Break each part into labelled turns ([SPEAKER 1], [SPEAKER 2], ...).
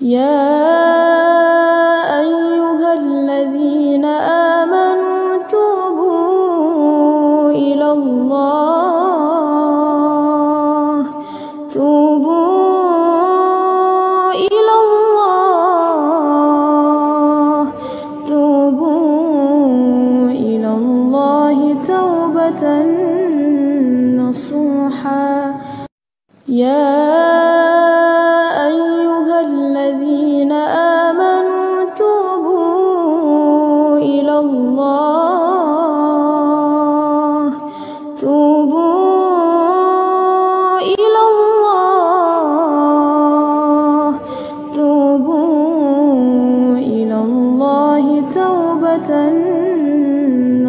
[SPEAKER 1] يا أيها الذين آمنوا توبوا إلى الله توبوا إلى الله توبوا إلى الله توبة نصوحا يا الذين آمنوا توبوا إلى الله توبوا إلى الله توبوا إلى الله توبة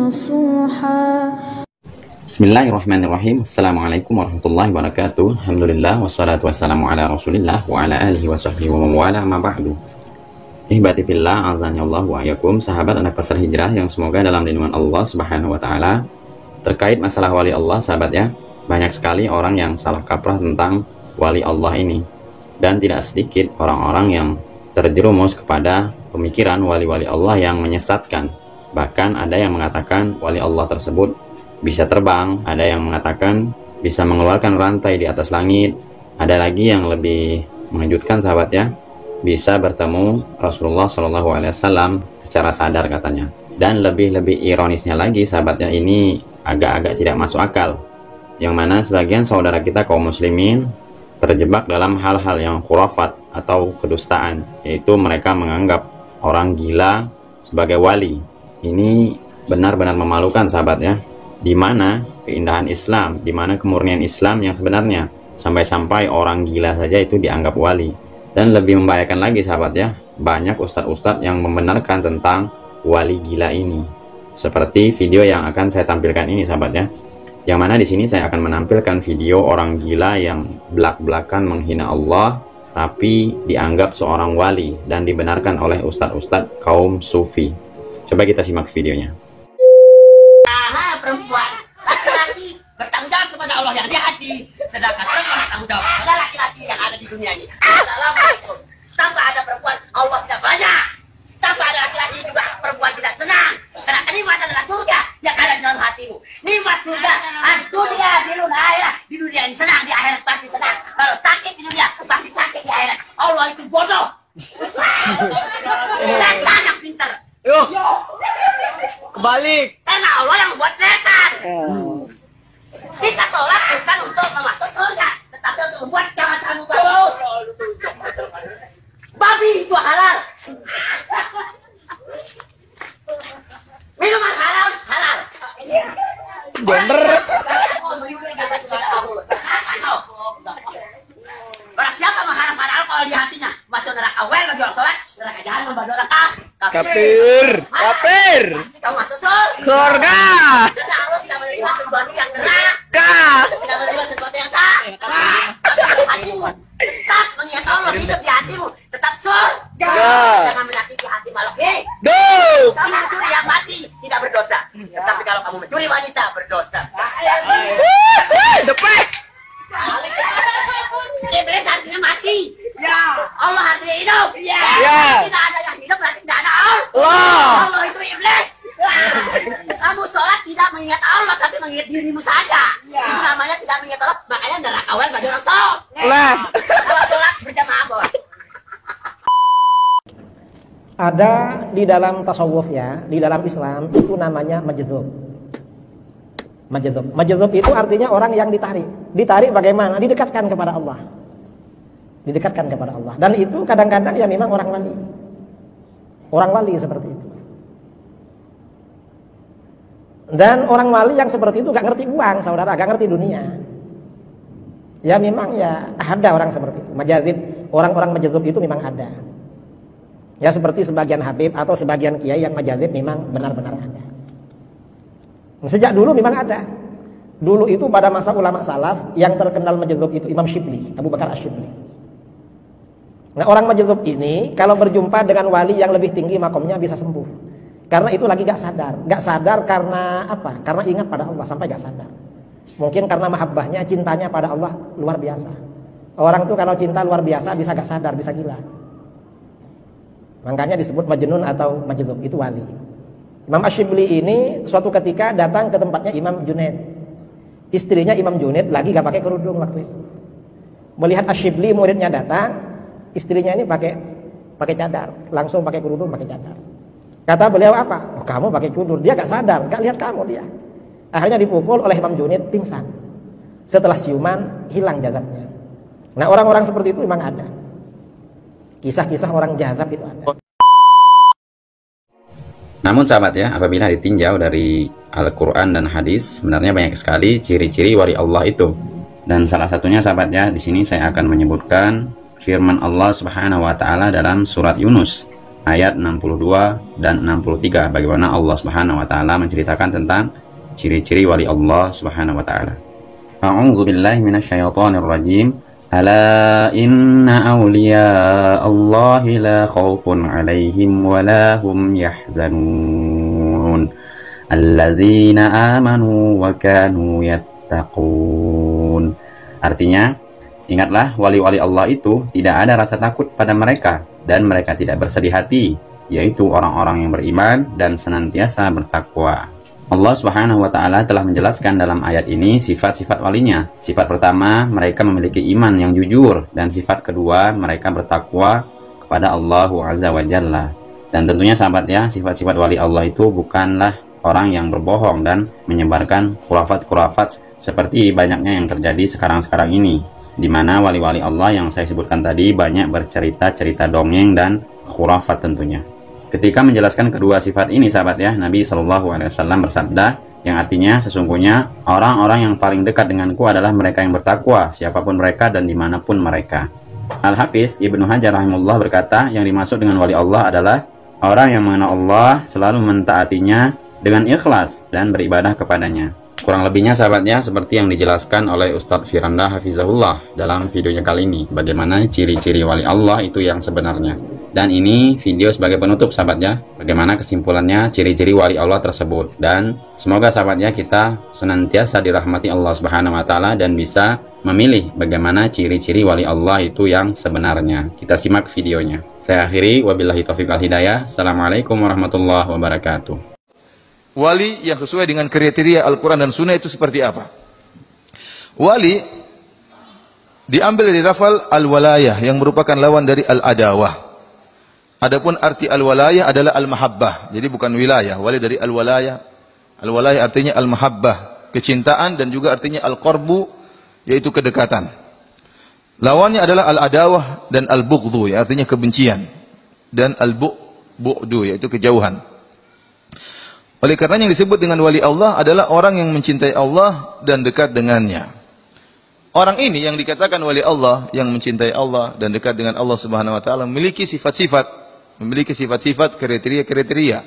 [SPEAKER 1] نصوحا.
[SPEAKER 2] Bismillahirrahmanirrahim. Assalamualaikum warahmatullahi wabarakatuh. Alhamdulillah wassalatu wassalamu ala Rasulillah wa ala alihi wa sahbihi wa mawala ma ba'du. Ihbati fillah, azanillahu wa iyyakum, sahabat anak pasar hijrah yang semoga dalam lindungan Allah Subhanahu wa taala. Terkait masalah wali Allah, sahabat ya, banyak sekali orang yang salah kaprah tentang wali Allah ini, dan tidak sedikit orang-orang yang terjerumus kepada pemikiran wali-wali Allah yang menyesatkan. Bahkan ada yang mengatakan wali Allah tersebut bisa terbang, ada yang mengatakan bisa mengeluarkan rantai di atas langit, ada lagi yang lebih mengejutkan sahabat ya, bisa bertemu Rasulullah SAW secara sadar katanya. Dan lebih ironisnya lagi sahabatnya, ini agak-agak tidak masuk akal, yang mana sebagian saudara kita kaum muslimin terjebak dalam hal-hal yang khurafat atau kedustaan, yaitu mereka menganggap orang gila sebagai wali. Ini benar-benar memalukan sahabat ya. Di mana keindahan Islam, di mana kemurnian Islam yang sebenarnya, sampai-sampai orang gila saja itu dianggap wali. Dan lebih membahayakan lagi sahabat ya, banyak ustadz-ustadz yang membenarkan tentang wali gila ini. Seperti video yang akan saya tampilkan ini sahabat ya, yang mana di sini saya akan menampilkan video orang gila yang belak-belakan menghina Allah, tapi dianggap seorang wali dan dibenarkan oleh ustadz-ustadz kaum sufi. Coba kita simak videonya.
[SPEAKER 3] Allah yang di hati, sedangkan perempuan tanggung jawab pada laki-laki yang ada di dunia ini. Assalamualaikum. Tanpa ada perempuan, Allah tidak banyak. Tanpa ada laki-laki juga, perempuan tidak senang. Karena nikmat adalah surga yang ada di dalam hatimu. Nikmat surga, dunia di akhirat. Di dunia ini senang, di akhirat pasti senang. Kalau sakit di dunia, pasti sakit di akhirat. Allah itu bodoh. Setan yang pintar.
[SPEAKER 4] Kebalik.
[SPEAKER 3] Karena Allah yang buat setan. Kita sholat bukan untuk memasuk surga, tetapi untuk membuat jangan kamu bagus. Babi itu halal. Minuman halal, halal.
[SPEAKER 4] Gender.
[SPEAKER 3] Barang siapa mengharamkan alkohol di hatinya, masuk neraka well bagi orang sholat, neraka jahanam bagi orang
[SPEAKER 4] kafir. Kafir.
[SPEAKER 3] Kamu masuk surga. Karena Allah tidak menerima sesuatu yang neraka. Tidak menerima sesuatu yang sah. Hatimu tetap mengingat Allah hidup di hatimu, tetap surga. Jangan menyakiti hati makhluk hidup. Kamu mencuri yang mati tidak berdosa, tetapi kalau kamu mencuri wanita berdosa.
[SPEAKER 4] Depek.
[SPEAKER 3] Iblis artinya mati. Allah artinya hidup. Tidak ada yang hidup berarti tidak ada Allah. Allah itu iblis. Kamu sholat tidak mengingat Allah, tapi mengingat dirimu saja. Itu namanya tidak mengingat Allah. Makanya neraka well bagi Rasul. Kalau sholat berjamaah bos.
[SPEAKER 5] Ada di dalam tasawuf ya, di dalam Islam itu namanya majdzub. Majdzub itu artinya orang yang ditarik. Ditarik bagaimana? Didekatkan kepada Allah. Didekatkan kepada Allah. Dan itu kadang-kadang ya memang orang wali. Orang wali seperti itu. Dan orang wali yang seperti itu gak ngerti uang, saudara, gak ngerti dunia. Ya memang ya ada orang seperti itu. Majadzib, orang-orang majadzub itu memang ada. Ya seperti sebagian habib atau sebagian kiai yang majadzib memang benar-benar ada. Sejak dulu memang ada. Dulu itu pada masa ulama salaf yang terkenal majadzub itu Imam Syibli, Abu Bakar Asy-Syibli. Nah orang majdzub ini kalau berjumpa dengan wali yang lebih tinggi makomnya bisa sembuh. Karena itu lagi gak sadar karena apa? Karena ingat pada Allah sampai gak sadar. Mungkin karena mahabbahnya, cintanya pada Allah luar biasa. Orang tuh kalau cinta luar biasa bisa gak sadar, bisa gila. Makanya disebut majnun atau majdzub, itu wali. Imam Asyibli ini suatu ketika datang ke tempatnya Imam Junaid. Istrinya Imam Junaid lagi gak pakai kerudung waktu itu. Melihat Asyibli muridnya datang, istrinya ini pakai cadar, langsung pakai kerudung, pakai cadar. Kata beliau apa? Oh, kamu pakai kerudung. Dia gak sadar, gak lihat kamu dia. Akhirnya dipukul oleh Imam Junaid, pingsan. Setelah siuman, hilang jasadnya. Nah, orang-orang seperti itu memang ada. Kisah-kisah orang jazab itu ada.
[SPEAKER 2] Namun sahabat ya, apabila ditinjau dari Al-Quran dan hadis, sebenarnya banyak sekali ciri-ciri wali Allah itu. Dan salah satunya sahabat ya, di sini saya akan menyebutkan firman Allah Subhanahu wa taala dalam surat Yunus ayat 62 dan 63, bagaimana Allah Subhanahu wa taala menceritakan tentang ciri-ciri wali Allah Subhanahu wa taala. A'udzu billahi minasyaitonir rajim. Ala inna awliya Allahi la khawfun 'alaihim wa la hum yahzanun. Alladzina amanu wa kanu yattaqun. Artinya, ingatlah wali-wali Allah itu tidak ada rasa takut pada mereka dan mereka tidak bersedih hati, yaitu orang-orang yang beriman dan senantiasa bertakwa. Allah Subhanahu wa taala telah menjelaskan dalam ayat ini sifat-sifat walinya. Sifat pertama, mereka memiliki iman yang jujur, dan sifat kedua, mereka bertakwa kepada Allah Azza wa Jalla. Dan tentunya sahabat ya, sifat-sifat wali Allah itu bukanlah orang yang berbohong dan menyebarkan khurafat-khurafat seperti banyaknya yang terjadi sekarang-sekarang ini, di mana wali-wali Allah yang saya sebutkan tadi banyak bercerita-cerita dongeng dan khurafat tentunya. Ketika menjelaskan kedua sifat ini sahabat ya, Nabi SAW bersabda, yang artinya sesungguhnya orang-orang yang paling dekat denganku adalah mereka yang bertakwa, siapapun mereka dan dimanapun mereka. Al-Hafiz Ibnu Hajar rahimahullah berkata, yang dimaksud dengan wali Allah adalah orang yang mengenal Allah, selalu mentaatinya dengan ikhlas dan beribadah kepadanya. Kurang lebihnya sahabatnya seperti yang dijelaskan oleh Ustadz Firanda Hafizahullah dalam videonya kali ini, bagaimana ciri-ciri wali Allah itu yang sebenarnya. Dan ini video sebagai penutup sahabatnya, bagaimana kesimpulannya ciri-ciri wali Allah tersebut. Dan semoga sahabatnya kita senantiasa dirahmati Allah Subhanahu wa taala dan bisa memilih bagaimana ciri-ciri wali Allah itu yang sebenarnya. Kita simak videonya. Saya akhiri, wabillahi taufiq wal hidayah. Assalamualaikum warahmatullahi wabarakatuh.
[SPEAKER 6] Wali yang sesuai dengan kriteria Al-Quran dan Sunnah itu seperti apa? Wali diambil dari lafal al-walayah yang merupakan lawan dari al-adawah. Adapun arti al-walayah adalah al-mahabbah. Jadi bukan wilayah. Wali dari al-walayah. Al-walayah artinya al-mahabbah, kecintaan, dan juga artinya al-qarbu, yaitu kedekatan. Lawannya adalah al-adawah dan al-bughdhu, ya, artinya kebencian. Dan al-bu'du, yaitu kejauhan. Oleh karena yang disebut dengan wali Allah adalah orang yang mencintai Allah dan dekat dengannya. Orang ini yang dikatakan wali Allah, yang mencintai Allah dan dekat dengan Allah Subhanahu wa taala, memiliki sifat-sifat, kriteria-kriteria.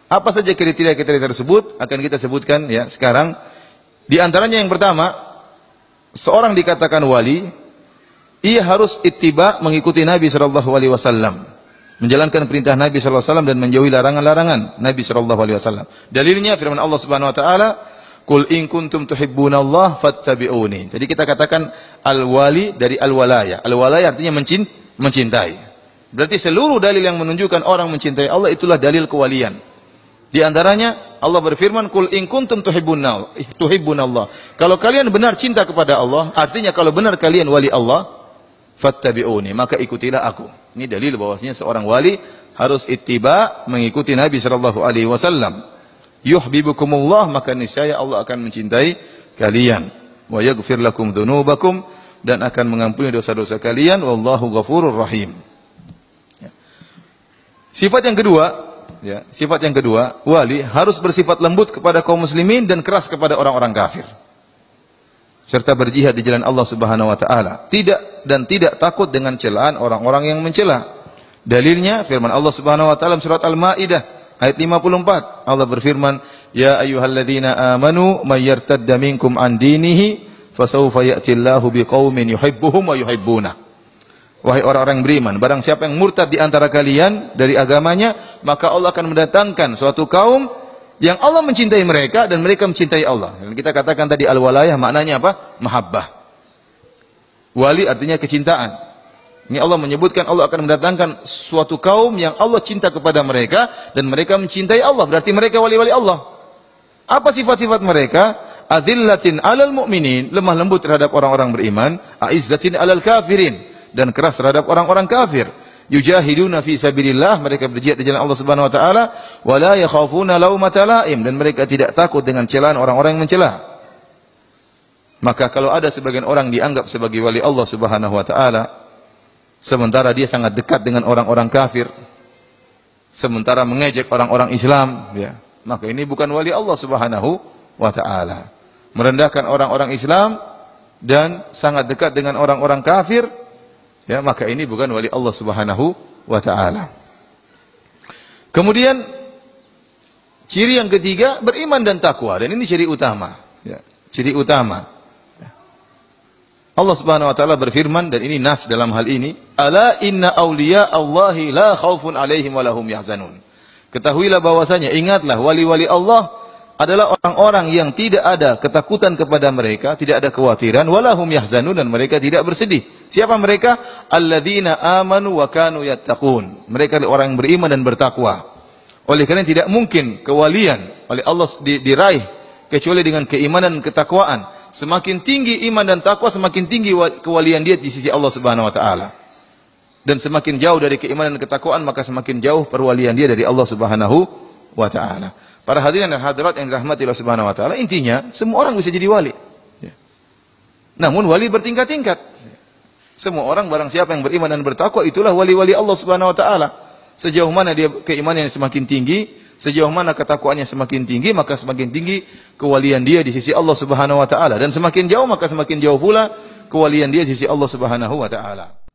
[SPEAKER 6] Apa saja kriteria-kriteria tersebut akan kita sebutkan ya sekarang. Di antaranya yang pertama, seorang dikatakan wali, ia harus ittiba, mengikuti Nabi sallallahu alaihi wasallam. Menjalankan perintah Nabi sallallahu alaihi wasallam dan menjauhi larangan-larangan Nabi sallallahu alaihi wasallam. Dalilnya firman Allah Subhanahu wa taala, "Qul in kuntum tuhibbunallaha fattabi'uni." Jadi kita katakan al-wali dari al-walayah. Al-walayah artinya mencintai. Berarti seluruh dalil yang menunjukkan orang mencintai Allah itulah dalil kewalian. Di antaranya Allah berfirman, "Qul in kuntum tuhibbunallah." Kalau kalian benar cinta kepada Allah, artinya kalau benar kalian wali Allah, fattabi'uni, maka ikutilah aku. Ini dalil bahwasanya seorang wali harus ittiba, mengikuti Nabi sallallahu alaihi wasallam. Yuhibbukumullah, maka niscaya Allah akan mencintai kalian. Wa yaghfir lakum dzunubakum, dan akan mengampuni dosa-dosa kalian. Wallahu ghafurur rahim. Ya. Sifat yang kedua, wali harus bersifat lembut kepada kaum muslimin dan keras kepada orang-orang kafir, serta berjihad di jalan Allah Subhanahu wa taala. Tidak takut dengan celaan orang-orang yang mencela. Dalilnya firman Allah Subhanahu wa taala surat Al-Maidah ayat 54. Allah berfirman, "Ya ayyuhalladzina amanu may yartadda minkum an dinihi fasawfa ya'tillahu biqaumin yuhibbuhum wa yuhibbuna." Wahai orang-orang yang beriman, barang siapa yang murtad di antara kalian dari agamanya, maka Allah akan mendatangkan suatu kaum yang Allah mencintai mereka dan mereka mencintai Allah. Dan kita katakan tadi al-walayah maknanya apa? Mahabbah. Wali artinya kecintaan. Ini Allah menyebutkan Allah akan mendatangkan suatu kaum yang Allah cinta kepada mereka dan mereka mencintai Allah. Berarti mereka wali-wali Allah. Apa sifat-sifat mereka? Adillatin 'alal mu'minin, lemah lembut terhadap orang-orang beriman, aizzatin 'alal kafirin, dan keras terhadap orang-orang kafir. Yujahiduna fi sabilillah, mereka berjihad di jalan Allah Subhanahu wa taala, wa la yakhafuna laumata laim, dan mereka tidak takut dengan celaan orang-orang yang mencela. Maka kalau ada sebagian orang dianggap sebagai wali Allah Subhanahu wa taala, sementara dia sangat dekat dengan orang-orang kafir, sementara mengejek orang-orang Islam, ya, maka ini bukan wali Allah Subhanahu wa taala. Merendahkan orang-orang Islam dan sangat dekat dengan orang-orang kafir, ya, maka ini bukan wali Allah Subhanahu wa taala. Kemudian ciri yang ketiga, beriman dan takwa, dan ini ciri utama, ya, ciri utama. Allah Subhanahu wa taala berfirman, dan ini nas dalam hal ini, ala inna awliya Allahi la khaufun alaihim wa lahum yahzanun. Ketahuilah bahwasanya, ingatlah, wali-wali Allah adalah orang-orang yang tidak ada ketakutan kepada mereka, tidak ada kekhawatiran, walahum yahzanun, dan mereka tidak bersedih. Siapa mereka? Alladzina amanu wa kanu yattaqun. Mereka adalah orang yang beriman dan bertakwa. Oleh karena tidak mungkin kewalian oleh Allah diraih kecuali dengan keimanan dan ketakwaan. Semakin tinggi iman dan takwa, semakin tinggi kewalian dia di sisi Allah Subhanahu wa taala. Dan semakin jauh dari keimanan dan ketakwaan, maka semakin jauh perwalian dia dari Allah Subhanahu wa taala. Para hadirin dan hadirat yang dirahmati Allah Subhanahu wa taala, intinya semua orang bisa jadi wali. Ya. Namun wali bertingkat-tingkat. Semua orang, barang siapa yang beriman dan bertakwa, itulah wali-wali Allah Subhanahu wa taala. Sejauh mana dia keimanannya semakin tinggi, sejauh mana ketakwaannya semakin tinggi, maka semakin tinggi kewalian dia di sisi Allah Subhanahu wa taala, dan semakin jauh maka semakin jauh pula kewalian dia di sisi Allah Subhanahu wa taala.